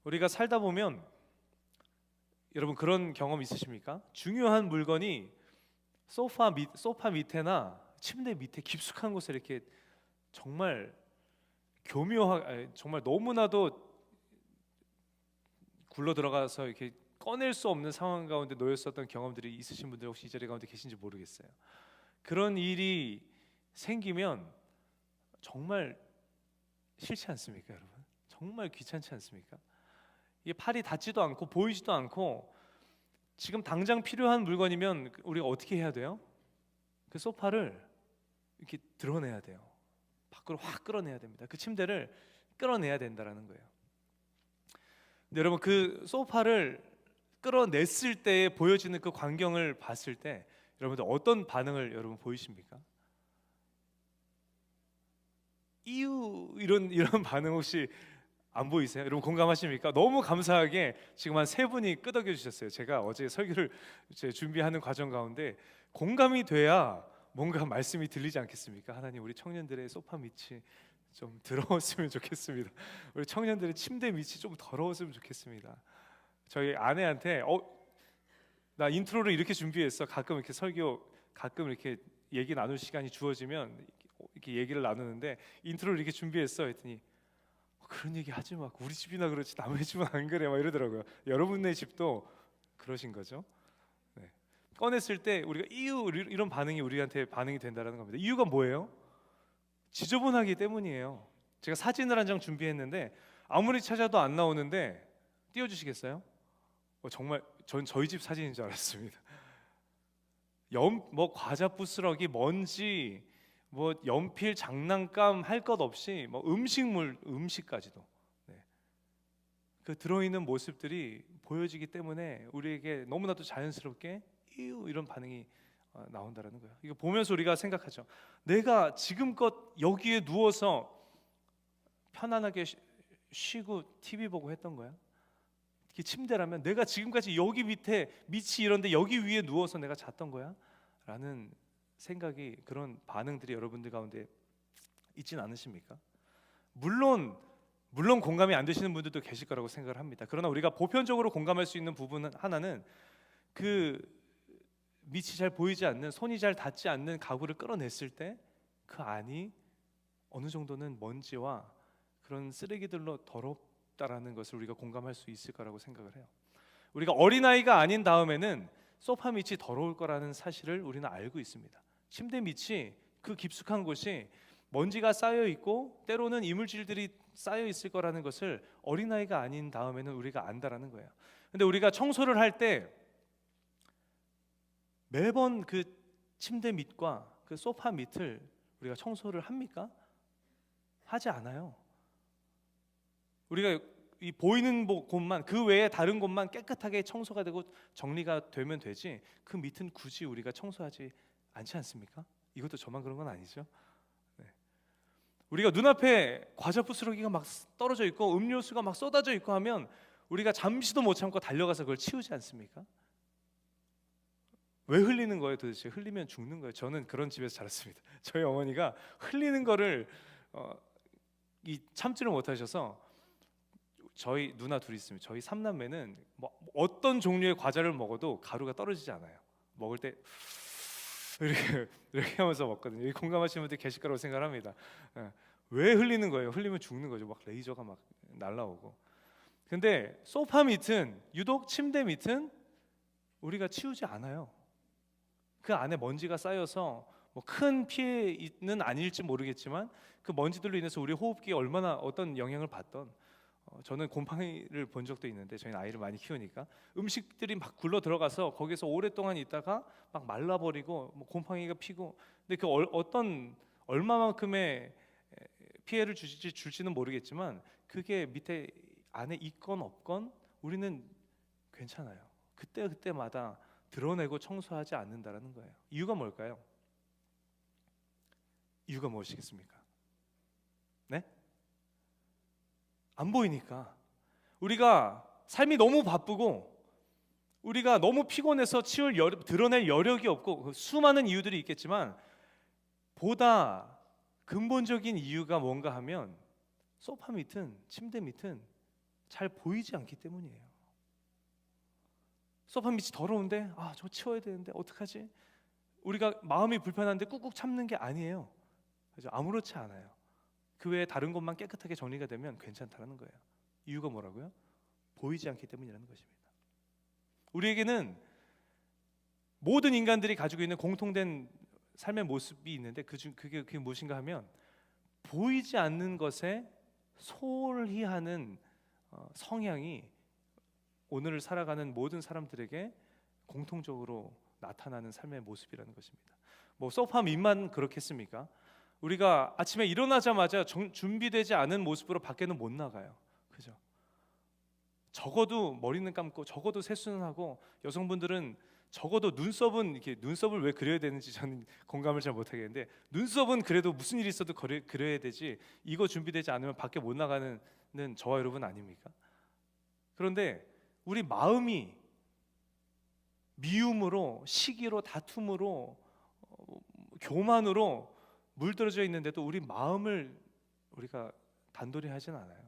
우리가 살다 보면 여러분 그런 경험 있으십니까? 중요한 물건이 소파 밑에나 침대 밑에 깊숙한 곳에 이렇게 정말 정말 너무나도 굴러 들어가서 이렇게 꺼낼 수 없는 상황 가운데 놓였었던 경험들이 있으신 분들 혹시 이 자리 가운데 계신지 모르겠어요. 그런 일이 생기면 정말 싫지 않습니까, 여러분? 정말 귀찮지 않습니까? 이게 팔이 닿지도 않고 보이지도 않고 지금 당장 필요한 물건이면 우리가 어떻게 해야 돼요? 그 소파를 이렇게 드러내야 돼요. 밖으로 확 끌어내야 됩니다. 그 침대를 끌어내야 된다라는 거예요. 근데 여러분 그 소파를 끌어냈을 때 보여지는 그 광경을 봤을 때 여러분들 어떤 반응을 여러분 보이십니까? 이런 반응 혹시 안 보이세요? 여러분 공감하십니까? 너무 감사하게 지금 한 세 분이 끄덕여 주셨어요. 제가 어제 설교를 준비하는 과정 가운데 공감이 돼야 뭔가 말씀이 들리지 않겠습니까? 하나님 우리 청년들의 소파 밑이 좀 더러웠으면 좋겠습니다. 우리 청년들의 침대 밑이 좀 더러웠으면 좋겠습니다. 저희 아내한테 나 인트로를 이렇게 준비했어. 가끔 이렇게 설교 가끔 이렇게 얘기 나눌 시간이 주어지면 이렇게 얘기를 나누는데 인트로를 이렇게 준비했어 했더니 그런 얘기 하지 마. 우리 집이나 그렇지 남의 집은 안 그래 막 이러더라고요. 여러분네 집도 그러신 거죠? 네. 꺼냈을 때 우리가 이런 반응이 우리한테 반응이 된다는 겁니다. 이유가 뭐예요? 지저분하기 때문이에요. 제가 사진을 한 장 준비했는데 아무리 찾아도 안 나오는데 띄워주시겠어요? 정말 전 저희 집 사진인 줄 알았습니다. 뭐 과자 부스러기, 먼지, 뭐 연필, 장난감 할 것 없이 뭐 음식까지도 그 들어있는 모습들이 보여지기 때문에 우리에게 너무나도 자연스럽게 이런 반응이 나온다라는 거예요. 이거 보면서 우리가 생각하죠. 내가 지금껏 여기에 누워서 편안하게 쉬고 TV 보고 했던 거야. 이게 침대라면 내가 지금까지 여기 밑이 이런데 여기 위에 누워서 내가 잤던 거야? 라는 생각이 그런 반응들이 여러분들 가운데 있진 않으십니까? 물론 공감이 안 되시는 분들도 계실 거라고 생각을 합니다. 그러나 우리가 보편적으로 공감할 수 있는 부분 하나는 그 밑이 잘 보이지 않는 손이 잘 닿지 않는 가구를 끌어냈을 때 그 안이 어느 정도는 먼지와 그런 쓰레기들로 더럽다라는 것을 우리가 공감할 수 있을 거라고 생각을 해요. 우리가 어린아이가 아닌 다음에는 소파 밑이 더러울 거라는 사실을 우리는 알고 있습니다. 침대 밑이 그 깊숙한 곳이 먼지가 쌓여 있고 때로는 이물질들이 쌓여 있을 거라는 것을 어린아이가 아닌 다음에는 우리가 안다라는 거예요. 근데 우리가 청소를 할 때 매번 그 침대 밑과 그 소파 밑을 우리가 청소를 합니까? 하지 않아요. 우리가 이 보이는 곳만 그 외에 다른 곳만 깨끗하게 청소가 되고 정리가 되면 되지 그 밑은 굳이 우리가 청소하지 않지 않습니까? 이것도 저만 그런 건 아니죠. 네. 우리가 눈앞에 과자 부스러기가 막 떨어져 있고 음료수가 막 쏟아져 있고 하면 우리가 잠시도 못 참고 달려가서 그걸 치우지 않습니까? 왜 흘리는 거예요 도대체? 흘리면 죽는 거예요. 저는 그런 집에서 자랐습니다. 저희 어머니가 흘리는 거를 참지를 못하셔서 저희 누나 둘이 있습니다. 저희 삼남매는 뭐 어떤 종류의 과자를 먹어도 가루가 떨어지지 않아요. 먹을 때 이렇게 하면서 먹거든요. 공감하시는 분들 계실 거라고 생각합니다. 왜 흘리는 거예요? 흘리면 죽는 거죠. 막 레이저가 막 날라오고. 근데 소파 밑은 유독 침대 밑은 우리가 치우지 않아요. 그 안에 먼지가 쌓여서 뭐 큰 피해는 아닐지 모르겠지만 그 먼지들로 인해서 우리 호흡기에 얼마나 어떤 영향을 받던 저는 곰팡이를 본 적도 있는데 저희는 아이를 많이 키우니까 음식들이 막 굴러 들어가서 거기서 오랫동안 있다가 막 말라버리고 뭐 곰팡이가 피고 근데 그 어떤 얼마만큼의 피해를 줄지는 모르겠지만 그게 밑에 안에 있건 없건 우리는 괜찮아요. 그때마다 드러내고 청소하지 않는다라는 거예요. 이유가 뭘까요? 이유가 무엇이겠습니까? 네? 안 보이니까. 우리가 삶이 너무 바쁘고 우리가 너무 피곤해서 드러낼 여력이 없고 수많은 이유들이 있겠지만 보다 근본적인 이유가 뭔가 하면 소파 밑은 침대 밑은 잘 보이지 않기 때문이에요. 소파 밑이 더러운데 저거 치워야 되는데 어떡하지? 우리가 마음이 불편한데 꾹꾹 참는 게 아니에요. 그죠? 아무렇지 않아요. 그 외에 다른 것만 깨끗하게 정리가 되면 괜찮다는 거예요. 이유가 뭐라고요? 보이지 않기 때문이라는 것입니다. 우리에게는 모든 인간들이 가지고 있는 공통된 삶의 모습이 있는데 그게 무엇인가 하면 보이지 않는 것에 소홀히 하는 성향이 오늘을 살아가는 모든 사람들에게 공통적으로 나타나는 삶의 모습이라는 것입니다. 뭐 소파 밑만 그렇겠습니까? 우리가 아침에 일어나자마자 준비되지 않은 모습으로 밖에는 못 나가요. 그죠? 적어도 머리는 감고 적어도 세수는 하고, 여성분들은 적어도 눈썹은 이렇게, 눈썹을 왜 그려야 되는지 저는 공감을 잘 못하겠는데, 눈썹은 그래도 무슨 일이 있어도 그려야 되지, 이거 준비되지 않으면 밖에 못 나가는 저와 여러분 아닙니까? 그런데 우리 마음이 미움으로, 시기로, 다툼으로, 교만으로 물들어져 있는데도 우리 마음을 우리가 단도리 하진 않아요.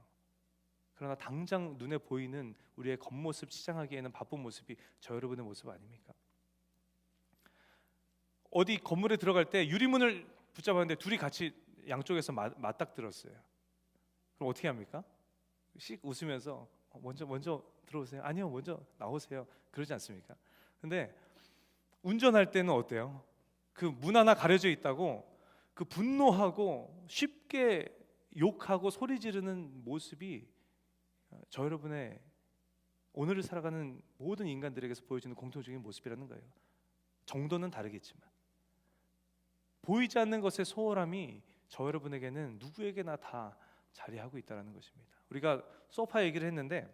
그러나 당장 눈에 보이는 우리의 겉모습 치장하기에는 바쁜 모습이 저 여러분의 모습 아닙니까? 어디 건물에 들어갈 때 유리문을 붙잡았는데 둘이 같이 양쪽에서 맞닥뜨렸어요. 그럼 어떻게 합니까? 씩 웃으면서 먼저 들어오세요. 아니요, 먼저 나오세요. 그러지 않습니까? 근데 운전할 때는 어때요? 그 문 하나 가려져 있다고 그 분노하고 쉽게 욕하고 소리 지르는 모습이 저 여러분의 오늘을 살아가는 모든 인간들에게서 보여지는 공통적인 모습이라는 거예요. 정도는 다르겠지만 보이지 않는 것의 소홀함이 저 여러분에게는 누구에게나 다 자리하고 있다는 것입니다. 우리가 소파 얘기를 했는데,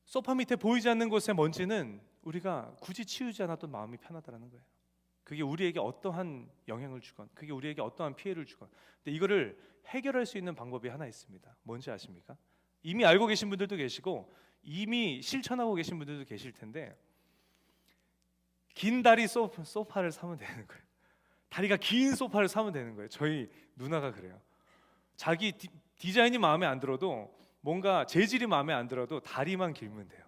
소파 밑에 보이지 않는 곳의 먼지는 우리가 굳이 치우지 않아도 마음이 편하다는 거예요. 그게 우리에게 어떠한 영향을 주건, 그게 우리에게 어떠한 피해를 주건, 근데 이거를 해결할 수 있는 방법이 하나 있습니다. 뭔지 아십니까? 이미 알고 계신 분들도 계시고 이미 실천하고 계신 분들도 계실 텐데, 긴 다리 소파를 사면 되는 거예요. 다리가 긴 소파를 사면 되는 거예요. 저희 누나가 그래요. 자기 디자인이 마음에 안 들어도, 뭔가 재질이 마음에 안 들어도 다리만 길면 돼요.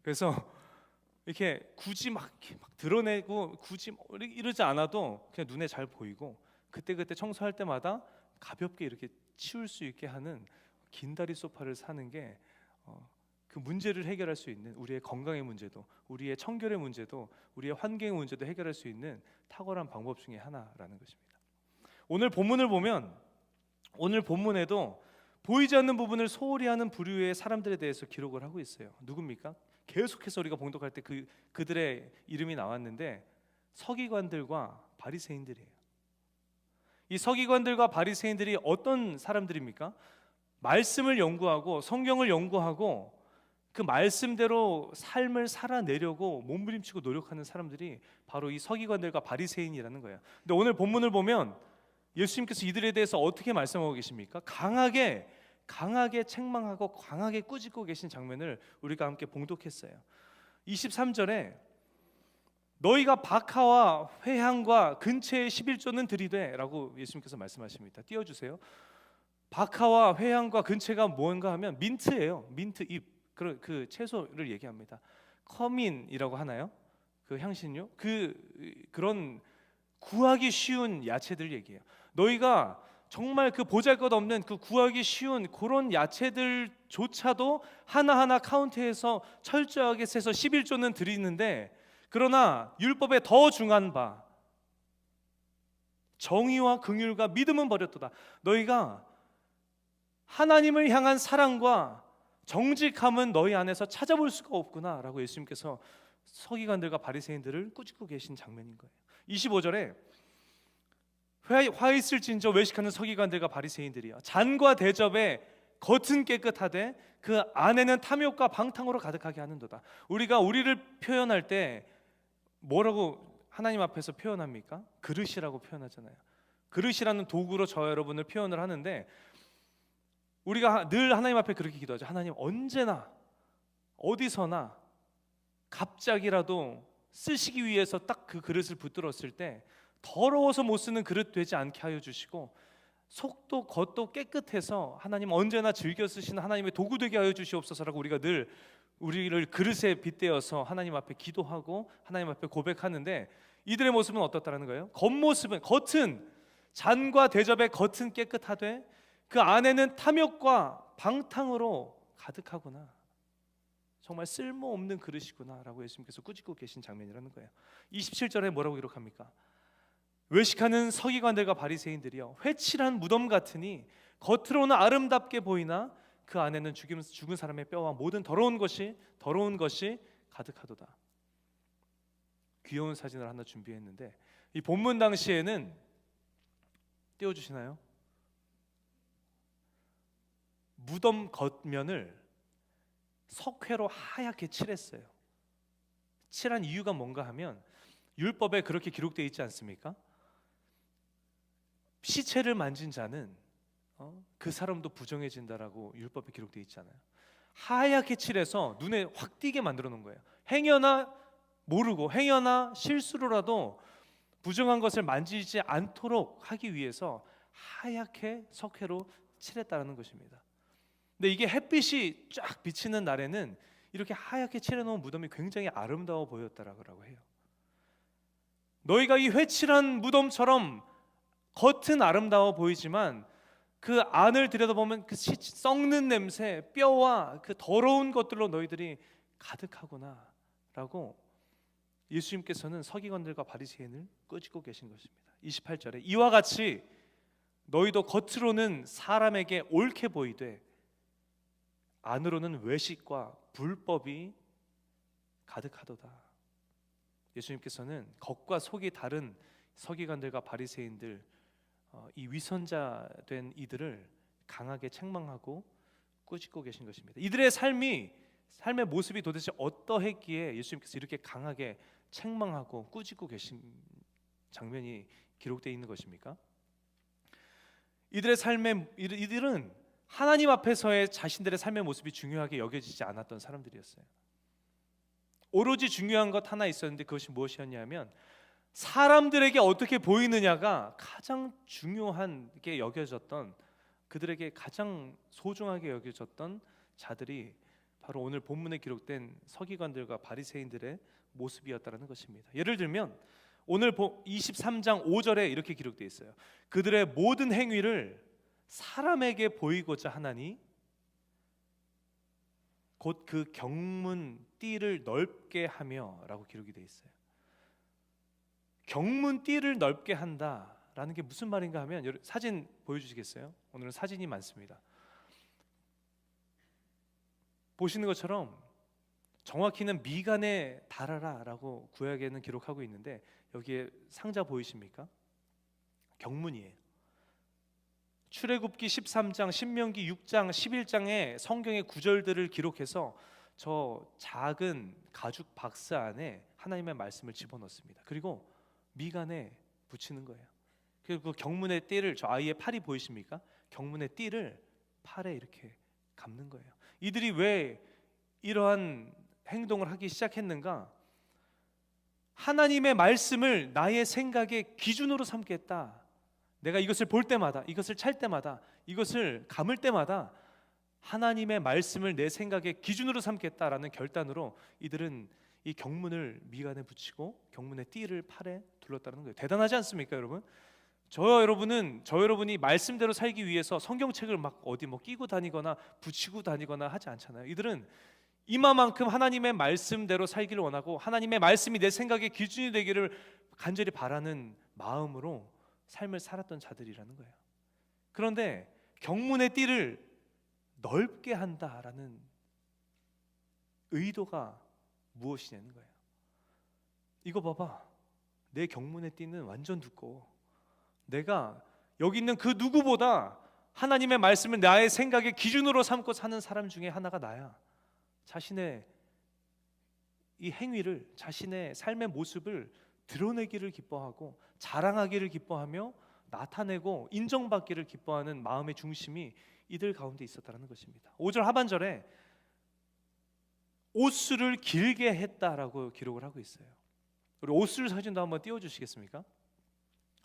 그래서 이렇게 굳이 막 드러내고 굳이 이러지 않아도 그냥 눈에 잘 보이고, 그때 청소할 때마다 가볍게 이렇게 치울 수 있게 하는 긴 다리 소파를 사는 게 그 문제를 해결할 수 있는, 우리의 건강의 문제도, 우리의 청결의 문제도, 우리의 환경의 문제도 해결할 수 있는 탁월한 방법 중에 하나라는 것입니다. 오늘 본문을 보면, 오늘 본문에도 보이지 않는 부분을 소홀히 하는 부류의 사람들에 대해서 기록을 하고 있어요. 누굽니까? 계속해서 우리가 봉독할 때 그들의 이름이 나왔는데, 서기관들과 바리새인들이에요. 이 서기관들과 바리새인들이 어떤 사람들입니까? 말씀을 연구하고 성경을 연구하고 그 말씀대로 삶을 살아내려고 몸부림치고 노력하는 사람들이 바로 이 서기관들과 바리새인이라는 거예요. 근데 오늘 본문을 보면 예수님께서 이들에 대해서 어떻게 말씀하고 계십니까? 강하게 책망하고 강하게 꾸짖고 계신 장면을 우리가 함께 봉독했어요. 23절에 너희가 박하와 회향과 근처의 11조는 들이되 라고 예수님께서 말씀하십니다. 띄워주세요. 박하와 회향과 근처가 뭔가 하면 민트예요. 민트 잎, 그 채소를 얘기합니다. 커민이라고 하나요? 그 향신료? 그런 구하기 쉬운 야채들 얘기해요. 너희가 정말 그 보잘것없는 그 구하기 쉬운 그런 야채들조차도 하나하나 카운트해서 철저하게 세서 11조는 드리는데, 그러나 율법에 더 중한 바 정의와 긍휼과 믿음은 버렸도다. 너희가 하나님을 향한 사랑과 정직함은 너희 안에서 찾아볼 수가 없구나 라고 예수님께서 서기관들과 바리새인들을 꾸짖고 계신 장면인 거예요. 25절에 화 있을진저 외식하는 서기관들과 바리새인들이여, 잔과 대접에 겉은 깨끗하되 그 안에는 탐욕과 방탕으로 가득하게 하는도다. 우리가 우리를 표현할 때 뭐라고 하나님 앞에서 표현합니까? 그릇이라고 표현하잖아요. 그릇이라는 도구로 저 여러분을 표현을 하는데, 우리가 늘 하나님 앞에 그렇게 기도하죠. 하나님, 언제나 어디서나 갑자기라도 쓰시기 위해서 딱 그 그릇을 붙들었을 때 더러워서 못 쓰는 그릇 되지 않게 하여 주시고, 속도 겉도 깨끗해서 하나님 언제나 즐겨 쓰시는 하나님의 도구 되게 하여 주시옵소서라고 우리가 늘 우리를 그릇에 빗대어서 하나님 앞에 기도하고 하나님 앞에 고백하는데, 이들의 모습은 어떻다라는 거예요? 겉모습은, 겉은 잔과 대접의 겉은 깨끗하되 그 안에는 탐욕과 방탕으로 가득하구나. 정말 쓸모없는 그릇이구나 라고 예수님께서 꾸짖고 계신 장면이라는 거예요. 27절에 뭐라고 기록합니까? 외식하는 서기관들과 바리새인들이여 회칠한 무덤 같으니 겉으로는 아름답게 보이나 그 안에는 죽은 사람의 뼈와 모든 더러운 것이 가득하도다. 귀여운 사진을 하나 준비했는데, 이 본문 당시에는 띄워주시나요? 무덤 겉면을 석회로 하얗게 칠했어요. 칠한 이유가 뭔가 하면 율법에 그렇게 기록되어 있지 않습니까? 시체를 만진 자는 그 사람도 부정해진다라고 율법에 기록되어 있잖아요. 하얗게 칠해서 눈에 확 띄게 만들어 놓은 거예요. 행여나 모르고 행여나 실수로라도 부정한 것을 만지지 않도록 하기 위해서 하얗게 석회로 칠했다는 것입니다. 근데 이게 햇빛이 쫙 비치는 날에는 이렇게 하얗게 칠해놓은 무덤이 굉장히 아름다워 보였다라고 해요. 너희가 이 회칠한 무덤처럼 겉은 아름다워 보이지만 그 안을 들여다보면 그 썩는 냄새, 뼈와 그 더러운 것들로 너희들이 가득하구나 라고 예수님께서는 서기관들과 바리새인을 꾸짖고 계신 것입니다. 28절에 이와 같이 너희도 겉으로는 사람에게 옳게 보이되 안으로는 외식과 불법이 가득하도다. 예수님께서는 겉과 속이 다른 서기관들과 바리새인들, 이 위선자 된 이들을 강하게 책망하고 꾸짖고 계신 것입니다. 이들의 삶의 모습이 도대체 어떠했기에 예수님께서 이렇게 강하게 책망하고 꾸짖고 계신 장면이 기록되어 있는 것입니까? 이들은 하나님 앞에서의 자신들의 삶의 모습이 중요하게 여겨지지 않았던 사람들이었어요. 오로지 중요한 것 하나 있었는데 그것이 무엇이었냐면 사람들에게 어떻게 보이느냐가 가장 중요하게 여겨졌던, 그들에게 가장 소중하게 여겨졌던 자들이 바로 오늘 본문에 기록된 서기관들과 바리새인들의 모습이었다는 것입니다. 예를 들면 오늘 23장 5절에 이렇게 기록되어 있어요. 그들의 모든 행위를 사람에게 보이고자 하나니 곧 그 경문 띠를 넓게 하며 라고 기록이 되어 있어요. 경문 띠를 넓게 한다라는 게 무슨 말인가 하면, 사진 보여주시겠어요? 오늘은 사진이 많습니다. 보시는 것처럼 정확히는 미간에 달아라 라고 구약에는 기록하고 있는데 여기에 상자 보이십니까? 경문이에요. 출애굽기 13장, 신명기 6장, 11장의 성경의 구절들을 기록해서 저 작은 가죽 박스 안에 하나님의 말씀을 집어넣습니다. 그리고 미간에 붙이는 거예요. 그리고 그 경문의 띠를, 저 아이의 팔이 보이십니까? 경문의 띠를 팔에 이렇게 감는 거예요. 이들이 왜 이러한 행동을 하기 시작했는가? 하나님의 말씀을 나의 생각의 기준으로 삼겠다. 내가 이것을 볼 때마다, 이것을 찰 때마다, 이것을 감을 때마다 하나님의 말씀을 내 생각의 기준으로 삼겠다라는 결단으로 이들은 이 경문을 미간에 붙이고 경문의 띠를 팔에 둘렀다는 거예요. 대단하지 않습니까, 여러분? 여러분이 말씀대로 살기 위해서 성경책을 막 어디 끼고 다니거나 붙이고 다니거나 하지 않잖아요. 이들은 이마만큼 하나님의 말씀대로 살기를 원하고 하나님의 말씀이 내 생각의 기준이 되기를 간절히 바라는 마음으로 삶을 살았던 자들이라는 거예요. 그런데 경문의 띠를 넓게 한다라는 의도가 무엇이냐는 거예요. 이거 봐봐, 내 경문의 띠는 완전 두꺼워. 내가 여기 있는 그 누구보다 하나님의 말씀을 나의 생각의 기준으로 삼고 사는 사람 중에 하나가 나야. 자신의 이 행위를, 자신의 삶의 모습을 드러내기를 기뻐하고 자랑하기를 기뻐하며 나타내고 인정받기를 기뻐하는 마음의 중심이 이들 가운데 있었다는 것입니다. 5절 하반절에 옷술을 길게 했다라고 기록을 하고 있어요. 우리 옷술 사진도 한번 띄워주시겠습니까?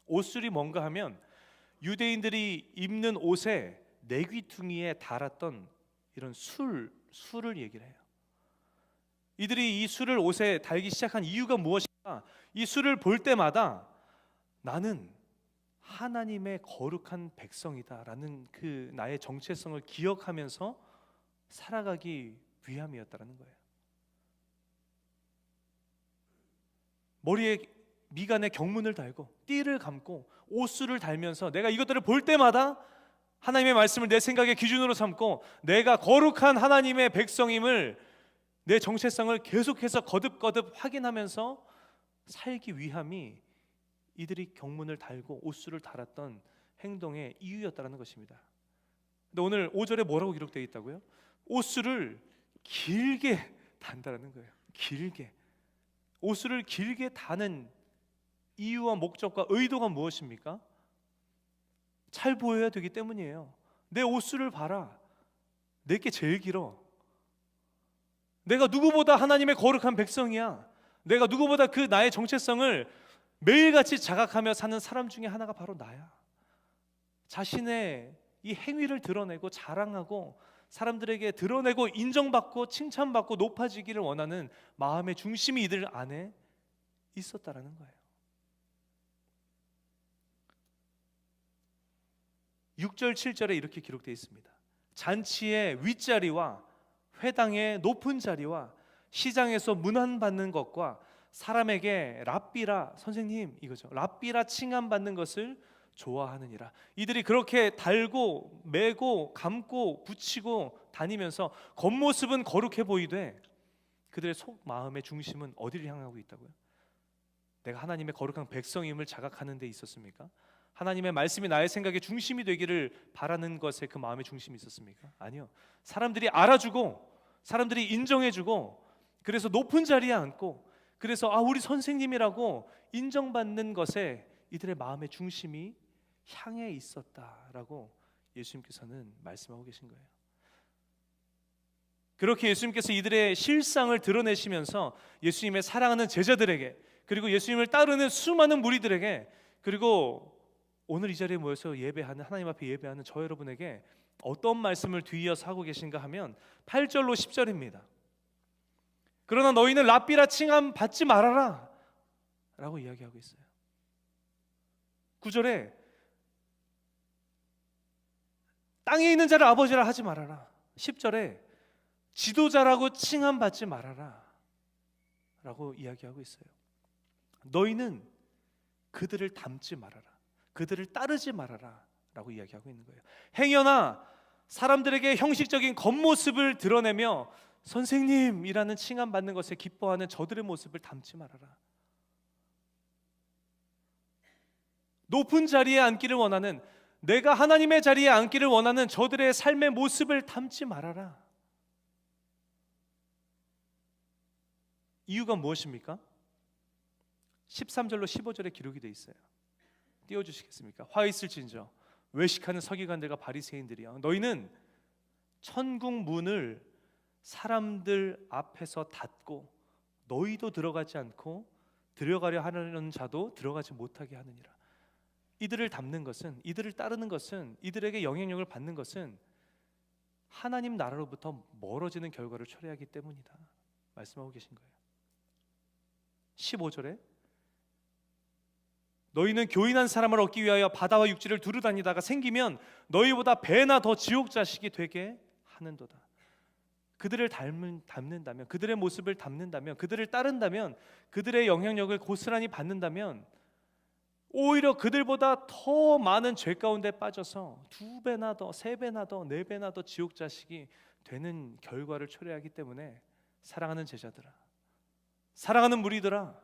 옷술이 뭔가 하면 유대인들이 입는 옷에 내귀퉁이에 달았던 이런 술을 얘기를 해요. 이들이 이 술을 옷에 달기 시작한 이유가 무엇인가? 이 술을 볼 때마다 나는 하나님의 거룩한 백성이다라는 그 나의 정체성을 기억하면서 살아가기 위함이었다라는 거예요. 머리에 미간에 경문을 달고 띠를 감고 옷술을 달면서 내가 이것들을 볼 때마다 하나님의 말씀을 내 생각의 기준으로 삼고 내가 거룩한 하나님의 백성임을, 내 정체성을 계속해서 거듭거듭 확인하면서 살기 위함이 이들이 경문을 달고 옷술을 달았던 행동의 이유였다는 것입니다. 근데 오늘 5절에 뭐라고 기록되어 있다고요? 옷술을 길게 단다라는 거예요. 길게. 옷술을 길게 다는 이유와 목적과 의도가 무엇입니까? 잘 보여야 되기 때문이에요. 내 옷술을 봐라. 내게 제일 길어. 내가 누구보다 하나님의 거룩한 백성이야. 내가 누구보다 그 나의 정체성을 매일같이 자각하며 사는 사람 중에 하나가 바로 나야. 자신의 이 행위를 드러내고 자랑하고 사람들에게 드러내고 인정받고 칭찬받고 높아지기를 원하는 마음의 중심이 이들 안에 있었다라는 거예요. 6절 7절에 이렇게 기록되어 있습니다. 잔치의 윗자리와 회당의 높은 자리와 시장에서 문안받는 것과 사람에게 랍비라, 선생님 이거죠, 랍비라 칭함받는 것을 좋아하느니라. 이들이 그렇게 달고 매고 감고 붙이고 다니면서 겉모습은 거룩해 보이되 그들의 속 마음의 중심은 어디를 향하고 있다고요? 내가 하나님의 거룩한 백성임을 자각하는 데 있었습니까? 하나님의 말씀이 나의 생각의 중심이 되기를 바라는 것에 그 마음의 중심이 있었습니까? 아니요. 사람들이 알아주고 사람들이 인정해주고 그래서 높은 자리에 앉고 그래서 우리 선생님이라고 인정받는 것에 이들의 마음의 중심이 향해 있었다라고 예수님께서는 말씀하고 계신 거예요. 그렇게 예수님께서 이들의 실상을 드러내시면서 예수님의 사랑하는 제자들에게, 그리고 예수님을 따르는 수많은 무리들에게, 그리고 오늘 이 자리에 모여서 예배하는, 하나님 앞에 예배하는 저 여러분에게 어떤 말씀을 뒤이어서 하고 계신가 하면 8절로 10절입니다. 그러나 너희는 랍비라 칭함 받지 말아라 라고 이야기하고 있어요. 9절에 땅에 있는 자를 아버지라 하지 말아라. 10절에 지도자라고 칭함 받지 말아라 라고 이야기하고 있어요. 너희는 그들을 닮지 말아라, 그들을 따르지 말아라 라고 이야기하고 있는 거예요. 행여나 사람들에게 형식적인 겉모습을 드러내며 선생님이라는 칭함 받는 것에 기뻐하는 저들의 모습을 닮지 말아라. 높은 자리에 앉기를 원하는, 내가 하나님의 자리에 앉기를 원하는 저들의 삶의 모습을 닮지 말아라. 이유가 무엇입니까? 13절로 15절에 기록이 되어 있어요. 띄워주시겠습니까? 화 있을진저 외식하는 서기관들과 바리새인들이여, 너희는 천국 문을 사람들 앞에서 닫고 너희도 들어가지 않고 들어가려 하는 자도 들어가지 못하게 하느니라. 이들을 닮는 것은, 이들을 따르는 것은, 이들에게 영향력을 받는 것은 하나님 나라로부터 멀어지는 결과를 초래하기 때문이다 말씀하고 계신 거예요. 15절에 너희는 교인한 사람을 얻기 위하여 바다와 육지를 두루 다니다가 생기면 너희보다 배나 더 지옥 자식이 되게 하는도다. 그들을 닮는다면, 그들의 모습을 닮는다면, 그들을 따른다면, 그들의 영향력을 고스란히 받는다면 오히려 그들보다 더 많은 죄 가운데 빠져서 2배나 더, 3배나 더, 4배나 더 지옥 자식이 되는 결과를 초래하기 때문에 사랑하는 제자들아, 사랑하는 무리들아,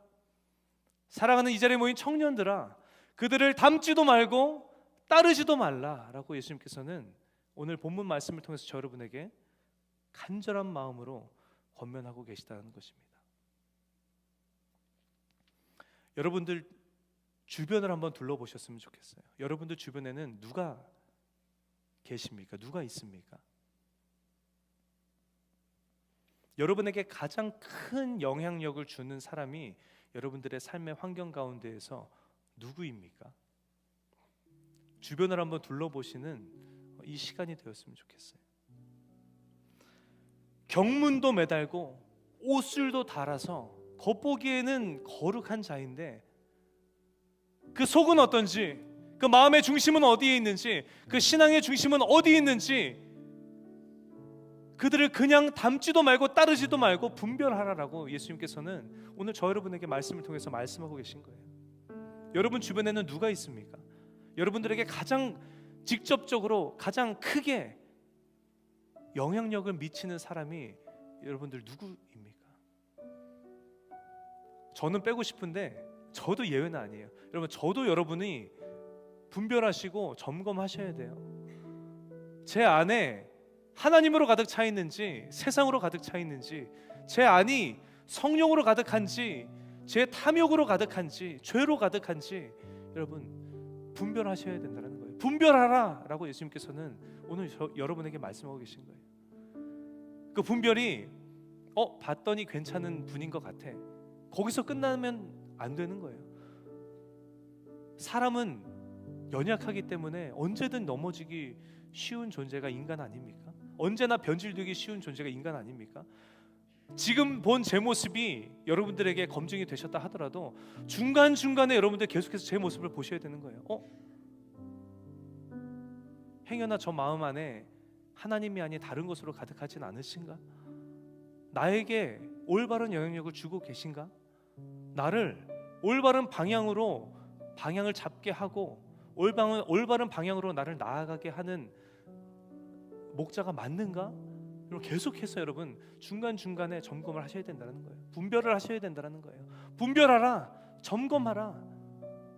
사랑하는 이 자리에 모인 청년들아, 그들을 닮지도 말고 따르지도 말라라고 예수님께서는 오늘 본문 말씀을 통해서 저 여러분에게 간절한 마음으로 권면하고 계시다는 것입니다. 여러분들 주변을 한번 둘러보셨으면 좋겠어요. 여러분들 주변에는 누가 계십니까? 누가 있습니까? 여러분에게 가장 큰 영향력을 주는 사람이 여러분들의 삶의 환경 가운데에서 누구입니까? 주변을 한번 둘러보시는 이 시간이 되었으면 좋겠어요. 경문도 매달고 옷줄도 달아서 겉보기에는 거룩한 자인데 그 속은 어떤지, 그 마음의 중심은 어디에 있는지, 그 신앙의 중심은 어디에 있는지 그들을 그냥 닮지도 말고 따르지도 말고 분별하라라고 예수님께서는 오늘 저 여러분에게 말씀을 통해서 말씀하고 계신 거예요. 여러분 주변에는 누가 있습니까? 여러분들에게 가장 직접적으로 가장 크게 영향력을 미치는 사람이 여러분들 누구입니까? 저는 빼고 싶은데 저도 예외는 아니에요. 여러분, 저도 여러분이 분별하시고 점검하셔야 돼요. 제 안에 하나님으로 가득 차 있는지 세상으로 가득 차 있는지, 제 안이 성령으로 가득한지 제 탐욕으로 가득한지 죄로 가득한지 여러분 분별하셔야 된다는 거예요. 분별하라 라고 예수님께서는 오늘 여러분에게 말씀하고 계신 거예요. 그 분별이 봤더니 괜찮은 분인 것 같아, 거기서 끝나면 안 되는 거예요. 사람은 연약하기 때문에 언제든 넘어지기 쉬운 존재가 인간 아닙니까? 언제나 변질되기 쉬운 존재가 인간 아닙니까? 지금 본 제 모습이 여러분들에게 검증이 되셨다 하더라도 중간중간에 여러분들 계속해서 제 모습을 보셔야 되는 거예요. 행여나 저 마음 안에 하나님이 아닌 다른 것으로 가득하진 않으신가? 나에게 올바른 영향력을 주고 계신가? 나를 올바른 방향을 잡게 하고 올바른 방향으로 나를 나아가게 하는 목자가 맞는가? 계속해서 여러분 중간중간에 점검을 하셔야 된다는 거예요. 분별을 하셔야 된다는 거예요. 분별하라, 점검하라.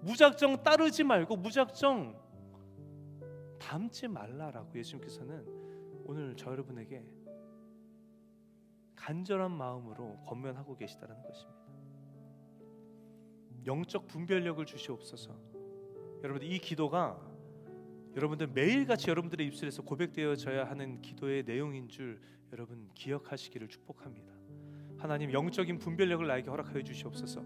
무작정 따르지 말고 무작정 닮지 말라라고 예수님께서는 오늘 저 여러분에게 간절한 마음으로 권면하고 계시다는 것입니다. 영적 분별력을 주시옵소서. 여러분들, 이 기도가 여러분들 매일같이 여러분들의 입술에서 고백되어져야 하는 기도의 내용인 줄 여러분 기억하시기를 축복합니다. 하나님, 영적인 분별력을 나에게 허락하여 주시옵소서.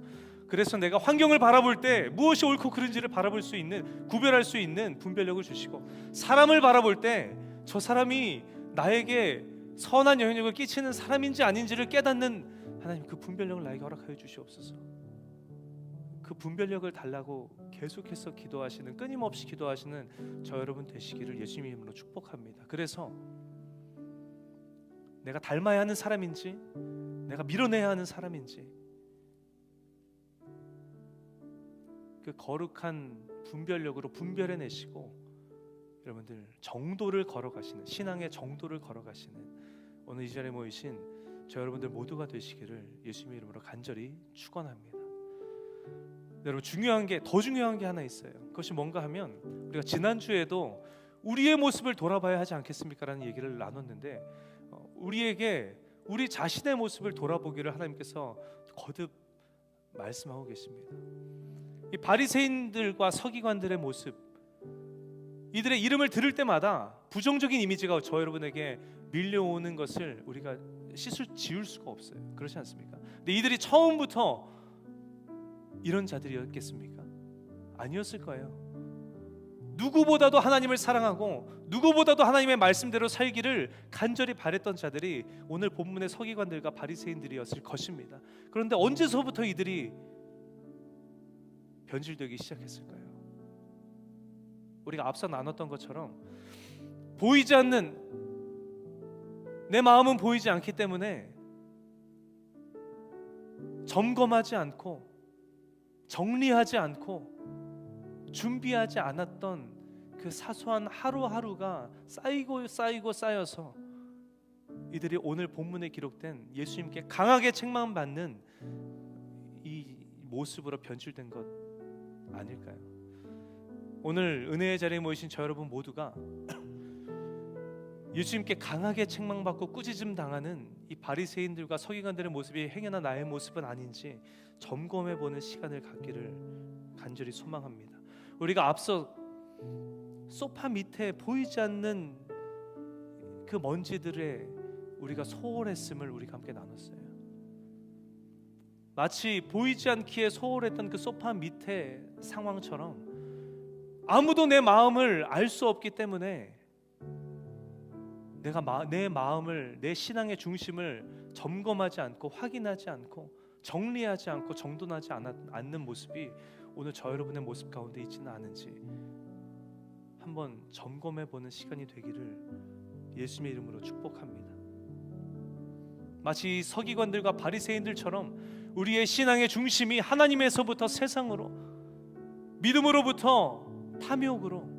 그래서 내가 환경을 바라볼 때 무엇이 옳고 그른지를 바라볼 수 있는, 구별할 수 있는 분별력을 주시고, 사람을 바라볼 때 저 사람이 나에게 선한 영향력을 끼치는 사람인지 아닌지를 깨닫는 하나님, 그 분별력을 나에게 허락하여 주시옵소서. 그 분별력을 달라고 계속해서 기도하시는, 끊임없이 기도하시는 저 여러분 되시기를 예수님의 이름으로 축복합니다. 그래서 내가 닮아야 하는 사람인지 내가 밀어내야 하는 사람인지 그 거룩한 분별력으로 분별해내시고 여러분들 정도를 걸어가시는, 신앙의 정도를 걸어가시는 오늘 이 자리에 모이신 저 여러분들 모두가 되시기를 예수님의 이름으로 간절히 축원합니다. 여러분, 더 중요한 게 하나 있어요. 그것이 뭔가 하면 우리가 지난주에도 우리의 모습을 돌아봐야 하지 않겠습니까? 라는 얘기를 나눴는데 우리에게 우리 자신의 모습을 돌아보기를 하나님께서 거듭 말씀하고 계십니다. 이 바리새인들과 서기관들의 모습, 이들의 이름을 들을 때마다 부정적인 이미지가 저 여러분에게 밀려오는 것을 우리가 지울 수가 없어요. 그렇지 않습니까? 근데 이들이 처음부터 이런 자들이었겠습니까? 아니었을 거예요. 누구보다도 하나님을 사랑하고 누구보다도 하나님의 말씀대로 살기를 간절히 바랬던 자들이 오늘 본문의 서기관들과 바리새인들이었을 것입니다. 그런데 언제서부터 이들이 변질되기 시작했을까요? 우리가 앞서 나눴던 것처럼 보이지 않는, 내 마음은 보이지 않기 때문에 점검하지 않고 정리하지 않고 준비하지 않았던 그 사소한 하루하루가 쌓여서 이들이 오늘 본문에 기록된 예수님께 강하게 책망받는 이 모습으로 변질된 것 아닐까요? 오늘 은혜의 자리에 모이신 저 여러분 모두가 예수님께 강하게 책망받고 꾸짖음 당하는 이 바리새인들과 서기관들의 모습이 행여나 나의 모습은 아닌지 점검해보는 시간을 갖기를 간절히 소망합니다. 우리가 앞서 소파 밑에 보이지 않는 그 먼지들에 우리가 소홀했음을 우리가 함께 나눴어요. 마치 보이지 않기에 소홀했던 그 소파 밑에 상황처럼 아무도 내 마음을 알 수 없기 때문에 내 마음을, 내 신앙의 중심을 점검하지 않고 확인하지 않고 정리하지 않고 정돈하지 않는 모습이 오늘 저 여러분의 모습 가운데 있지는 않은지 한번 점검해보는 시간이 되기를 예수님의 이름으로 축복합니다. 마치 서기관들과 바리새인들처럼 우리의 신앙의 중심이 하나님에서부터 세상으로, 믿음으로부터 탐욕으로,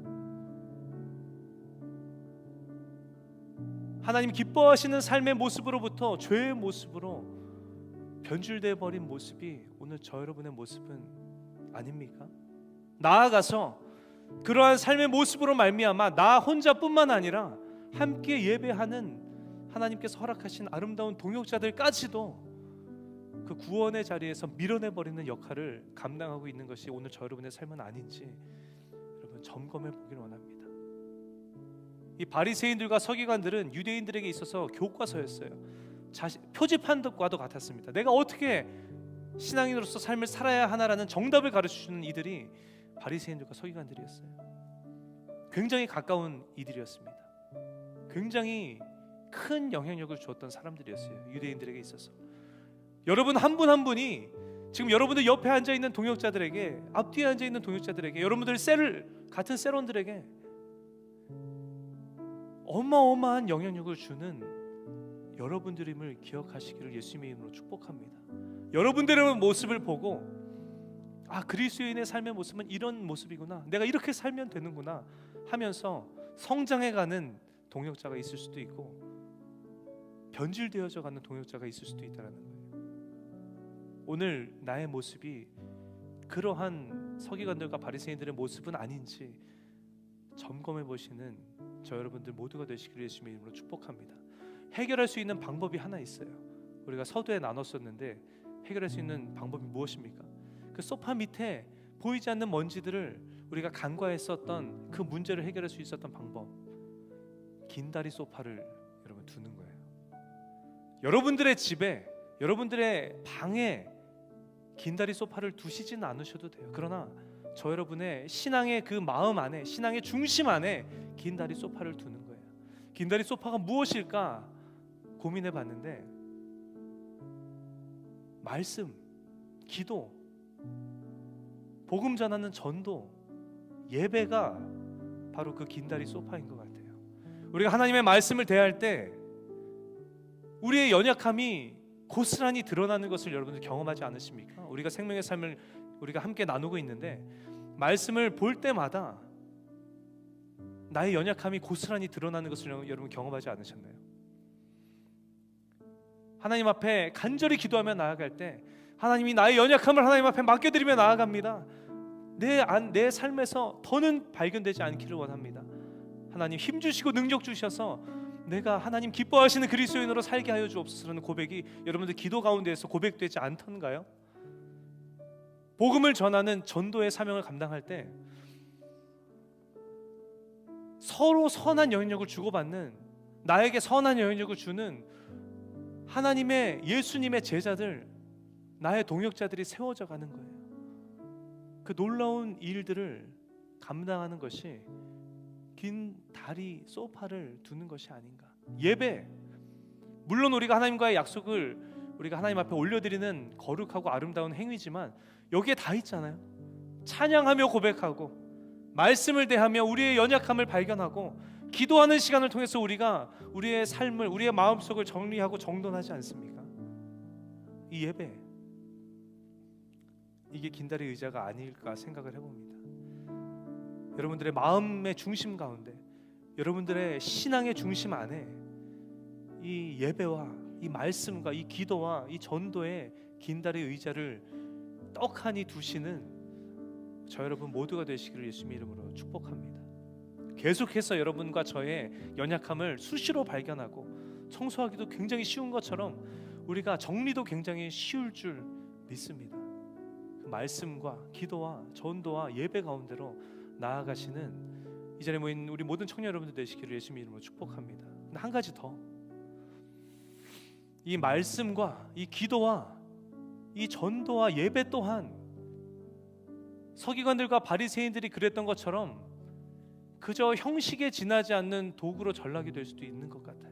하나님 기뻐하시는 삶의 모습으로부터 죄의 모습으로 변질되어 버린 모습이 오늘 저 여러분의 모습은 아닙니까? 나아가서 그러한 삶의 모습으로 말미암아 나 혼자뿐만 아니라 함께 예배하는 하나님께서 허락하신 아름다운 동역자들까지도 그 구원의 자리에서 밀어내버리는 역할을 감당하고 있는 것이 오늘 저 여러분의 삶은 아닌지 여러분 점검해 보길 원합니다. 이 바리새인들과 서기관들은 유대인들에게 있어서 교과서였어요. 표지판과도 같았습니다. 내가 어떻게 신앙인으로서 삶을 살아야 하나라는 정답을 가르쳐주는 이들이 바리새인들과 서기관들이었어요. 굉장히 가까운 이들이었습니다. 굉장히 큰 영향력을 주었던 사람들이었어요. 유대인들에게 있어서. 여러분 한 분 한 분이 지금 여러분들 옆에 앉아있는 동역자들에게, 앞뒤에 앉아있는 동역자들에게, 여러분들 같은 세론들에게 어마어마한 영향력을 주는 여러분들임을 기억하시기를 예수님의 이름으로 축복합니다. 여러분들의 모습을 보고 그리스도인의 삶의 모습은 이런 모습이구나, 내가 이렇게 살면 되는구나 하면서 성장해가는 동역자가 있을 수도 있고 변질되어져 가는 동역자가 있을 수도 있다는 거예요. 오늘 나의 모습이 그러한 서기관들과 바리새인들의 모습은 아닌지 점검해 보시는 저 여러분들 모두가 되시기를 예수님의 이름으로 축복합니다. 해결할 수 있는 방법이 하나 있어요. 우리가 서두에 나눴었는데 해결할 수 있는 방법이 무엇입니까? 그 소파 밑에 보이지 않는 먼지들을 우리가 간과했었던 그 문제를 해결할 수 있었던 방법, 긴다리 소파를 여러분 두는 거예요. 여러분들의 집에, 여러분들의 방에 긴다리 소파를 두시지는 않으셔도 돼요. 그러나 저 여러분의 신앙의 그 마음 안에, 신앙의 중심 안에 긴다리 소파를 두는 거예요. 긴다리 소파가 무엇일까 고민해 봤는데 말씀, 기도, 복음 전하는 전도, 예배가 바로 그 긴다리 소파인 것 같아요. 우리가 하나님의 말씀을 대할 때 우리의 연약함이 고스란히 드러나는 것을 여러분들 경험하지 않으십니까? 우리가 생명의 삶을 우리가 함께 나누고 있는데 말씀을 볼 때마다 나의 연약함이 고스란히 드러나는 것을 여러분 경험하지 않으셨나요? 하나님 앞에 간절히 기도하며 나아갈 때 하나님이 나의 연약함을 하나님 앞에 맡겨드리며 나아갑니다. 내 삶에서 더는 발견되지 않기를 원합니다. 하나님 힘주시고 능력 주셔서 내가 하나님 기뻐하시는 그리스도인으로 살게 하여 주옵소서라는 고백이 여러분들 기도 가운데에서 고백되지 않던가요? 복음을 전하는 전도의 사명을 감당할 때 서로 선한 영향력을 주고받는, 나에게 선한 영향력을 주는 하나님의, 예수님의 제자들, 나의 동역자들이 세워져 가는 거예요. 그 놀라운 일들을 감당하는 것이 긴 다리 소파를 두는 것이 아닌가. 예배, 물론 우리가 하나님과의 약속을 우리가 하나님 앞에 올려드리는 거룩하고 아름다운 행위지만 여기에 다 있잖아요. 찬양하며 고백하고 말씀을 대하며 우리의 연약함을 발견하고 기도하는 시간을 통해서 우리가 우리의 삶을, 우리의 마음속을 정리하고 정돈하지 않습니까? 이 예배, 이게 긴다리 의자가 아닐까 생각을 해봅니다. 여러분들의 마음의 중심 가운데, 여러분들의 신앙의 중심 안에 이 예배와 이 말씀과 이 기도와 이 전도의 긴다리 의자를 떡하니 두시는 저 여러분 모두가 되시기를 예수님의 이름으로 축복합니다. 계속해서 여러분과 저의 연약함을 수시로 발견하고 청소하기도 굉장히 쉬운 것처럼 우리가 정리도 굉장히 쉬울 줄 믿습니다. 그 말씀과 기도와 전도와 예배 가운데로 나아가시는 이 자리에 모인 우리 모든 청년 여러분들 되시기를 예수님의 이름으로 축복합니다. 근데 한 가지 더, 이 말씀과 이 기도와 이 전도와 예배 또한 서기관들과 바리새인들이 그랬던 것처럼 그저 형식에 지나지 않는 도구로 전락이 될 수도 있는 것 같아요.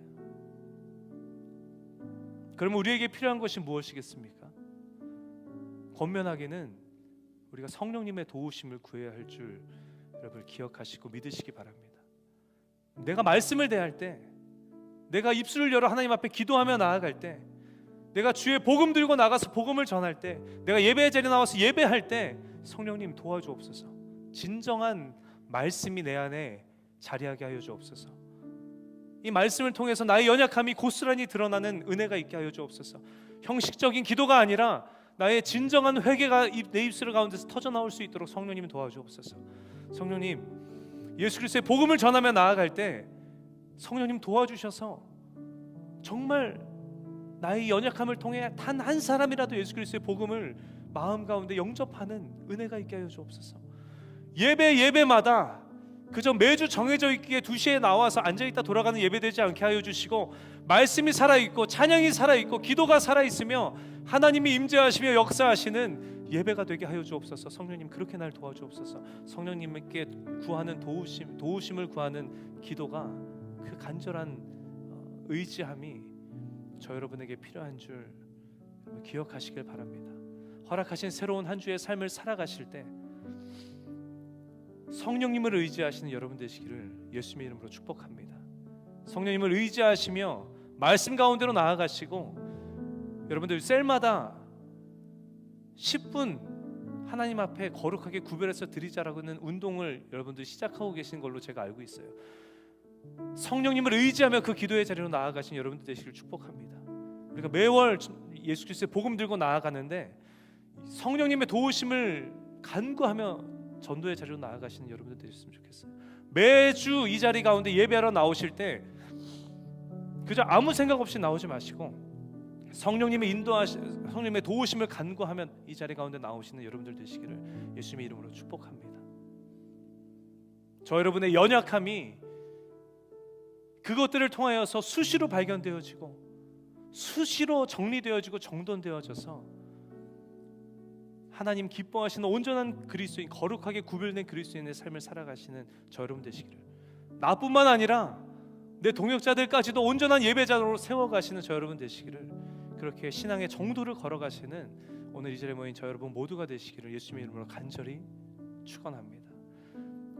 그러면 우리에게 필요한 것이 무엇이겠습니까? 권면하기는 우리가 성령님의 도우심을 구해야 할 줄 여러분 기억하시고 믿으시기 바랍니다. 내가 말씀을 대할 때, 내가 입술을 열어 하나님 앞에 기도하며 나아갈 때, 내가 주의 복음 들고 나가서 복음을 전할 때, 내가 예배의 자리에 나와서 예배할 때 성령님 도와주옵소서. 진정한 말씀이 내 안에 자리하게 하여 주옵소서. 이 말씀을 통해서 나의 연약함이 고스란히 드러나는 은혜가 있게 하여 주옵소서. 형식적인 기도가 아니라 나의 진정한 회개가 내 입술 가운데서 터져 나올 수 있도록 성령님이 도와주옵소서. 성령님, 예수 그리스도의 복음을 전하며 나아갈 때 성령님 도와주셔서 정말 나의 연약함을 통해 단 한 사람이라도 예수 그리스도의 복음을 마음 가운데 영접하는 은혜가 있게 하여 주옵소서. 예배마다 그저 매주 정해져 있기에 2시에 나와서 앉아있다 돌아가는 예배되지 않게 하여 주시고, 말씀이 살아있고 찬양이 살아있고 기도가 살아있으며 하나님이 임재하시며 역사하시는 예배가 되게 하여 주옵소서. 성령님 그렇게 날 도와주옵소서. 성령님께 구하는 도우심을 구하는 기도가 그 간절한 의지함이 저 여러분에게 필요한 줄 기억하시길 바랍니다. 허락하신 새로운 한 주의 삶을 살아가실 때 성령님을 의지하시는 여러분 되시기를 예수님의 이름으로 축복합니다. 성령님을 의지하시며 말씀 가운데로 나아가시고, 여러분들 셀마다 10분 하나님 앞에 거룩하게 구별해서 드리자라고는 운동을 여러분들 시작하고 계신 걸로 제가 알고 있어요. 성령님을 의지하며 그 기도의 자리로 나아가신 여러분들 되시기를 축복합니다. 우리가 매월 예수 그리스도의 복음 들고 나아가는데 성령님의 도우심을 간구하며 전도의 자리로 나아가시는 여러분들 되셨으면 좋겠어요. 매주 이 자리 가운데 예배하러 나오실 때 그저 아무 생각 없이 나오지 마시고 성령님의 성령님의 도우심을 간구하며 이 자리 가운데 나오시는 여러분들 되시기를 예수님의 이름으로 축복합니다. 저 여러분의 연약함이 그것들을 통하여서 수시로 발견되어지고 수시로 정리되어지고 정돈되어져서 하나님 기뻐하시는 온전한 그리스도인, 거룩하게 구별된 그리스도인의 삶을 살아가시는 저 여러분 되시기를, 나뿐만 아니라 내 동역자들까지도 온전한 예배자로 세워가시는 저 여러분 되시기를, 그렇게 신앙의 정도를 걸어가시는 오늘 이 자리에 모인 저 여러분 모두가 되시기를 예수님의 이름으로 간절히 축원합니다.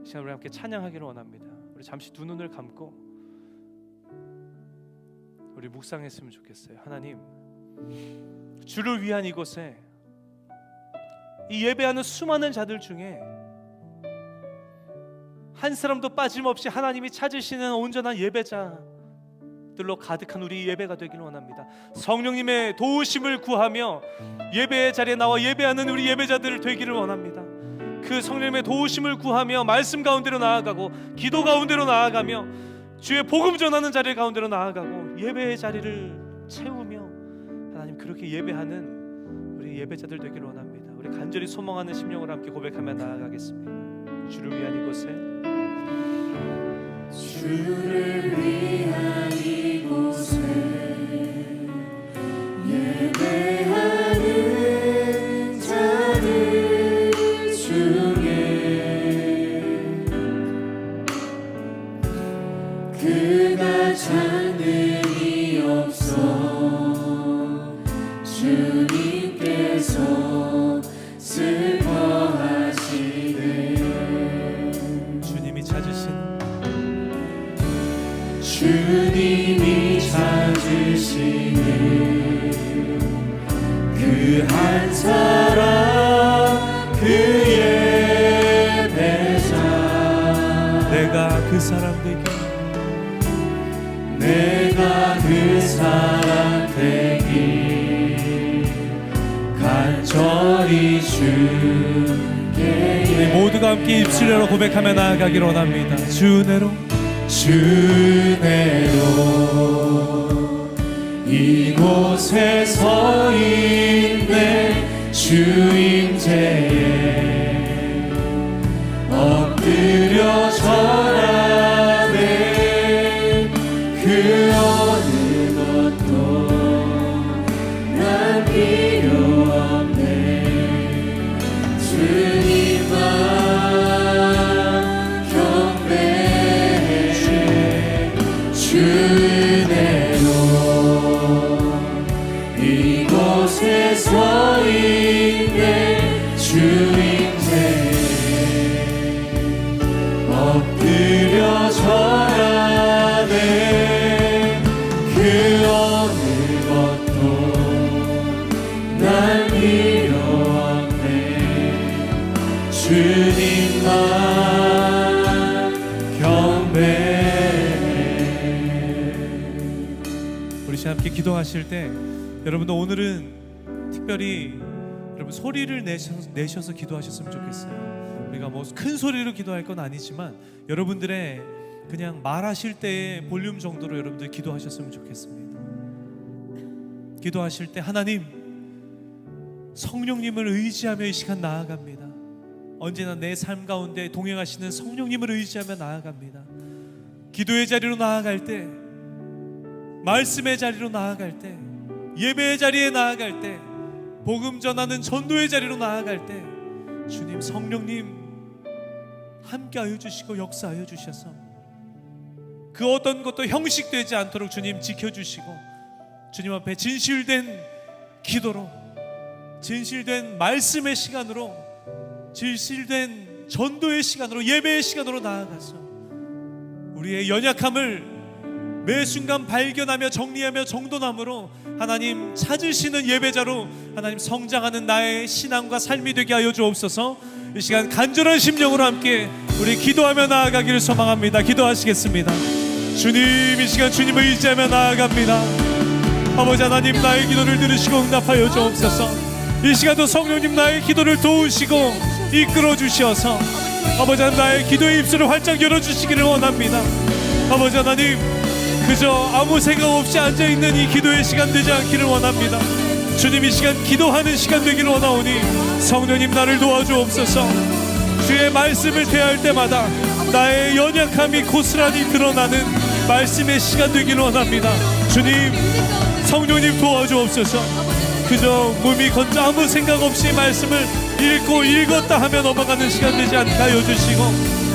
이 시간 우리 함께 찬양하기를 원합니다. 우리 잠시 두 눈을 감고 우리 묵상했으면 좋겠어요. 하나님, 주를 위한 이곳에 이 예배하는 수많은 자들 중에 한 사람도 빠짐없이 하나님이 찾으시는 온전한 예배자들로 가득한 우리 예배가 되기를 원합니다. 성령님의 도우심을 구하며 예배의 자리에 나와 예배하는 우리 예배자들 되기를 원합니다. 그 성령님의 도우심을 구하며 말씀 가운데로 나아가고 기도 가운데로 나아가며 주의 복음 전하는 자리 가운데로 나아가고 예배의 자리를 채우며 하나님 그렇게 예배하는 우리 예배자들 되기를 원합니다. 우리 간절히 소망하는 심령으로 함께 고백하며 나아가겠습니다. 주를 위한 이곳에, 주를 위한 이곳에 예배하는 자들 중에 그가 찾는이 없어 주님께서 슬퍼하시네. 주님이 찾으시는 그 한 사람, 그의 배자, 내가 그 사람 되기, 내가 그 사람 되기 간절히 주께. 우리 모두가 함께 입술 열어 고백하며 나아가기를 원합니다. 주 은혜로, 주 은혜로 이곳에 서 있네. 주 임재에 엎드려 절하네. 그 어느 것도 난 필요 없네. 주님만 같이 함께 기도하실 때 여러분도 오늘은 특별히 여러분 소리를 내셔서 기도하셨으면 좋겠어요. 우리가 뭐 큰 소리로 기도할 건 아니지만 여러분들의 그냥 말하실 때의 볼륨 정도로 여러분들 기도하셨으면 좋겠습니다. 기도하실 때 하나님, 성령님을 의지하며 이 시간 나아갑니다. 언제나 내 삶 가운데 동행하시는 성령님을 의지하며 나아갑니다. 기도의 자리로 나아갈 때, 말씀의 자리로 나아갈 때, 예배의 자리에 나아갈 때, 복음 전하는 전도의 자리로 나아갈 때 주님, 성령님 함께하여 주시고 역사하여 주셔서 그 어떤 것도 형식되지 않도록 주님 지켜주시고 주님 앞에 진실된 기도로, 진실된 말씀의 시간으로, 진실된 전도의 시간으로, 예배의 시간으로 나아가서 우리의 연약함을 매 순간 발견하며 정리하며 정돈함으로 하나님 찾으시는 예배자로 하나님 성장하는 나의 신앙과 삶이 되게 하여 주옵소서. 이 시간 간절한 심령으로 함께 우리 기도하며 나아가기를 소망합니다. 기도하시겠습니다. 주님, 이 시간 주님을 의지하며 나아갑니다. 아버지 하나님, 나의 기도를 들으시고 응답하여 주옵소서. 이 시간도 성령님 나의 기도를 도우시고 이끌어 주시어서 아버지 하나님, 나의 기도의 입술을 활짝 열어주시기를 원합니다. 아버지 하나님, 그저 아무 생각 없이 앉아있는 이 기도의 시간 되지 않기를 원합니다. 주님, 이 시간 기도하는 시간 되기를 원하오니 성령님 나를 도와주옵소서. 주의 말씀을 대할 때마다 나의 연약함이 고스란히 드러나는 말씀의 시간 되기를 원합니다. 주님, 성령님 도와주옵소서. 그저 몸이 건져 아무 생각 없이 말씀을 읽고 읽었다 하며 넘어가는 시간 되지 않게 하여 주시고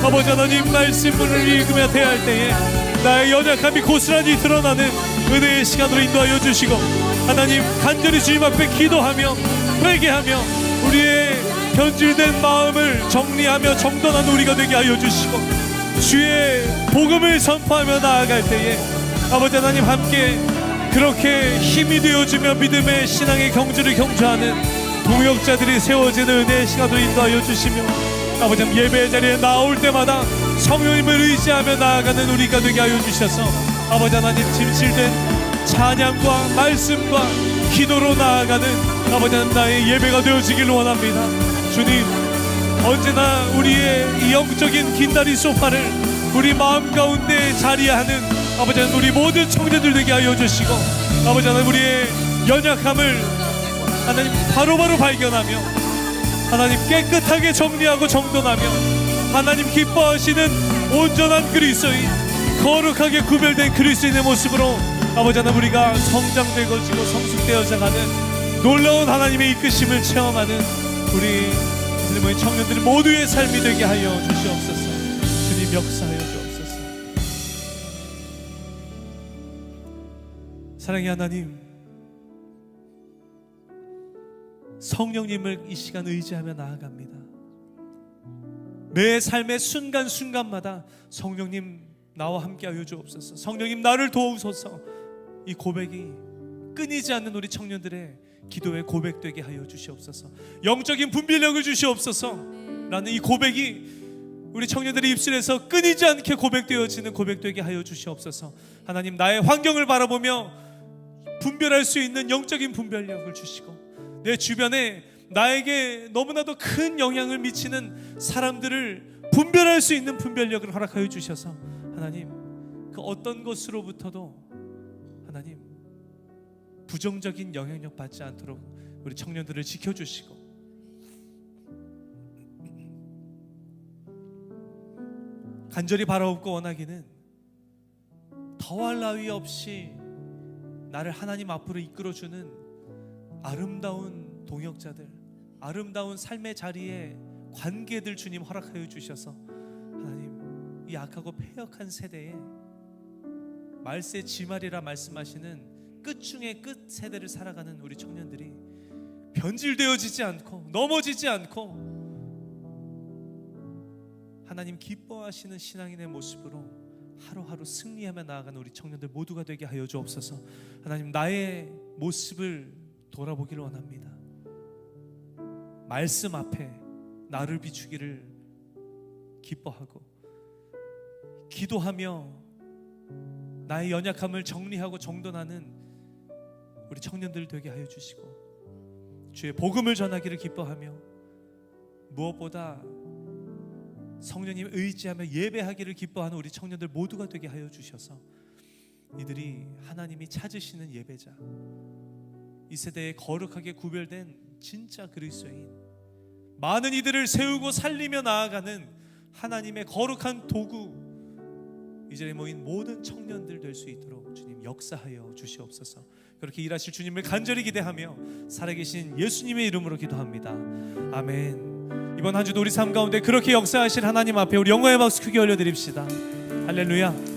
아버지 하나님, 말씀을 읽으며 대할 때에 나의 연약함이 고스란히 드러나는 은혜의 시간으로 인도하여 주시고 하나님, 간절히 주님 앞에 기도하며 회개하며 우리의 변질된 마음을 정리하며 정돈하는 우리가 되게 하여 주시고 주의 복음을 선포하며 나아갈 때에 아버지 하나님, 함께 그렇게 힘이 되어주며 믿음의 신앙의 경주를 경주하는 동역자들이 세워지는 은혜의 시간으로 인도하여 주시며 아버지 하나님, 예배의 자리에 나올 때마다 성령님을 의지하며 나아가는 우리가 되게 하여 주셔서 아버지 하나님, 진실된 찬양과 말씀과 기도로 나아가는 아버지 하나님, 나의 예배가 되어지기를 원합니다. 주님, 언제나 우리의 이 영적인 긴다리 소파를 우리 마음 가운데 자리하는 아버지 하나님, 우리 모든 청년들 되게 하여 주시고 아버지 하나님, 우리의 연약함을 하나님 바로바로 발견하며 하나님 깨끗하게 정리하고 정돈하며 하나님 기뻐하시는 온전한 그리스도인, 거룩하게 구별된 그리스도인의 모습으로 아버지 하나님, 우리가 성장되어지고 성숙되어져 가는 놀라운 하나님의 이끄심을 체험하는 우리 모든 청년들 모두의 삶이 되게 하여 주시옵소서. 주님, 역사하여 주옵소서. 사랑의 하나님, 성령님을 이 시간 의지하며 나아갑니다. 매 삶의 순간순간마다 성령님 나와 함께하여 주옵소서. 성령님 나를 도우소서. 이 고백이 끊이지 않는 우리 청년들의 기도의 고백되게 하여 주시옵소서. 영적인 분별력을 주시옵소서 라는 이 고백이 우리 청년들의 입술에서 끊이지 않게 고백되어지는 고백되게 하여 주시옵소서. 하나님, 나의 환경을 바라보며 분별할 수 있는 영적인 분별력을 주시고 내 주변에 나에게 너무나도 큰 영향을 미치는 사람들을 분별할 수 있는 분별력을 허락하여 주셔서 하나님, 그 어떤 것으로부터도 하나님 부정적인 영향력 받지 않도록 우리 청년들을 지켜주시고 간절히 바라옵고 원하기는 더할 나위 없이 나를 하나님 앞으로 이끌어주는 아름다운 동역자들, 아름다운 삶의 자리에 관계들 주님 허락하여 주셔서 하나님, 이 악하고 패역한 세대에 말세 지말이라 말씀하시는 끝 중에 끝 세대를 살아가는 우리 청년들이 변질되어지지 않고 넘어지지 않고 하나님 기뻐하시는 신앙인의 모습으로 하루하루 승리하며 나아가는 우리 청년들 모두가 되게 하여 주옵소서. 하나님, 나의 모습을 돌아보기를 원합니다. 말씀 앞에 나를 비추기를 기뻐하고 기도하며 나의 연약함을 정리하고 정돈하는 우리 청년들 되게 하여 주시고 주의 복음을 전하기를 기뻐하며 무엇보다 성령님 의지하며 예배하기를 기뻐하는 우리 청년들 모두가 되게 하여 주셔서 이들이 하나님이 찾으시는 예배자, 이 세대에 거룩하게 구별된 진짜 그리스도인, 많은 이들을 세우고 살리며 나아가는 하나님의 거룩한 도구, 이 자리에 모인 모든 청년들 될 수 있도록 주님 역사하여 주시옵소서. 그렇게 일하실 주님을 간절히 기대하며 살아계신 예수님의 이름으로 기도합니다. 아멘. 이번 한 주도 우리 삶 가운데 그렇게 역사하실 하나님 앞에 우리 영광의 박수 크게 올려드립시다. 할렐루야.